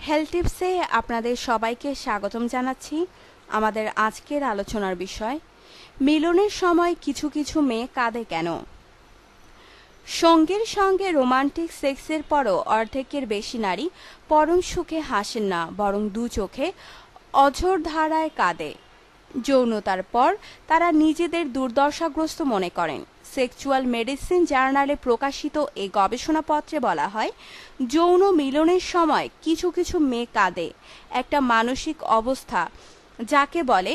Health টিপসে আপনাদের সবাইকে স্বাগতম জানাচ্ছি। আমাদের আজকের আলোচনার বিষয় মিলনের সময় কিছু কিছু মেয়ে কাঁদে কেন। সঙ্গীর সঙ্গে রোমান্টিক সেক্সের পরও অর্ধেকের বেশি নারী পরম সুখে হাসেন না, বরং দু চোখে অঝোর ধারায় কাঁদে। যৌনতার পর তারা নিজেদের দুর্দশাগ্রস্ত মনে করেন। সেক্সুয়াল মেডিসিন জার্নালে প্রকাশিত এই গবেষণাপত্রে বলা হয়, যৌন মিলনের সময় কিছু কিছু মেয়ে কাঁদে, একটা মানসিক অবস্থা যাকে বলে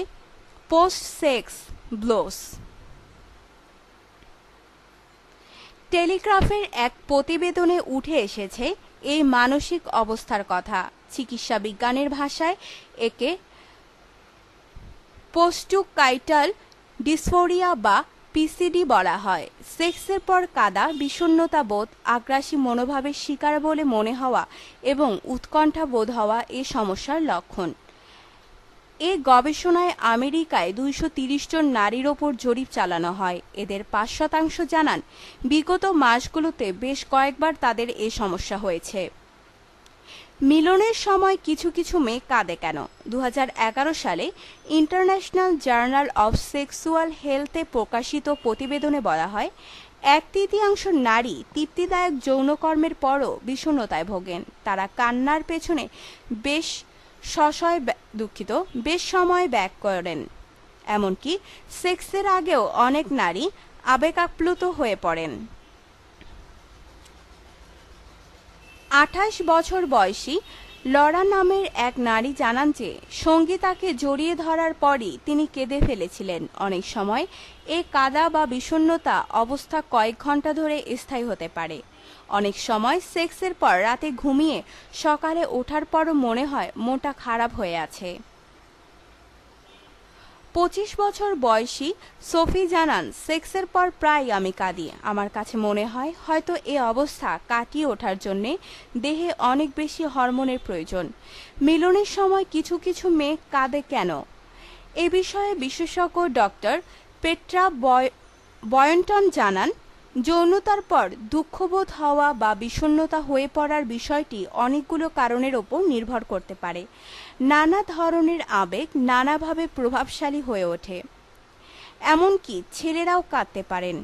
পোস্ট সেক্স ব্লোস। টেলিগ্রাফের এক প্রতিবেদনে উঠে এসেছে এই মানসিক অবস্থার কথা। চিকিৎসা বিজ্ঞানের ভাষায় একে পোস্টুকাইটাল ডিসফোরিয়া বা পিসিডি বলা হয়। সেক্সের পর কাদা, বিষণ্ণতা বোধ, আগ্রাসী মনোভাবের শিকার বলে মনে হওয়া এবং উৎকণ্ঠা বোধ হওয়া এই সমস্যার লক্ষণ। এ গবেষণায় আমেরিকায় 230 জন নারীর ওপর জরিপ চালানো হয়। এদের 5% জানান বিগত মাসগুলোতে বেশ কয়েকবার তাদের এ সমস্যা হয়েছে। মিলনের সময় কিছু কিছু মেয়ে কাঁদে কেন। 2011 সালে ইন্টারন্যাশনাল জার্নাল অফ সেক্সুয়াল হেলথে প্রকাশিত প্রতিবেদনে বলা হয়, 1/3 নারী তৃপ্তিদায়ক যৌনকর্মের পরও বিষণ্ণতায় ভোগেন। তারা কান্নার পেছনে বেশ সময় ব্যয় করেন। এমনকি সেক্সের আগেও অনেক নারী আবেগাপ্লুত হয়ে পড়েন। 28 বছর বয়সী লরা নামের এক নারী জানান যে সঙ্গী তাকে জড়িয়ে ধরার পরই তিনি কেঁদে ফেলেছিলেন। অনেক সময় এ কাঁদা বা বিষণ্ণতা অবস্থা কয়েক ঘন্টা ধরে স্থায়ী হতে পারে। অনেক সময় সেক্সের পর রাতে ঘুমিয়ে সকালে ওঠার পরও মনে হয় মনটা খারাপ হয়ে আছে। 25 বছর বয়সী সোফি জানান, সেক্সের পর প্রায় আমি কাঁদি। আমার কাছে মনে হয় হয়তো এ অবস্থা কাটিয়ে ওঠার জন্যে দেহে অনেক বেশি হরমোনের প্রয়োজন। মিলনের সময় কিছু কিছু মেয়ে কাঁদে কেন, এ বিষয়ে বিশেষজ্ঞ ডক্টর পেট্রা বয়ন্টন জানান, যৌনতার পর দুঃখবোধ হওয়া বা বিষণ্ণতা হয়ে পড়ার বিষয়টি অনেকগুলো কারণের ওপর নির্ভর করতে পারে। নানা ধরনের আবেগ নানাভাবে প্রভাবশালী হয়ে ওঠে, এমনকি ছেলেরাও কাঁদতে পারেন।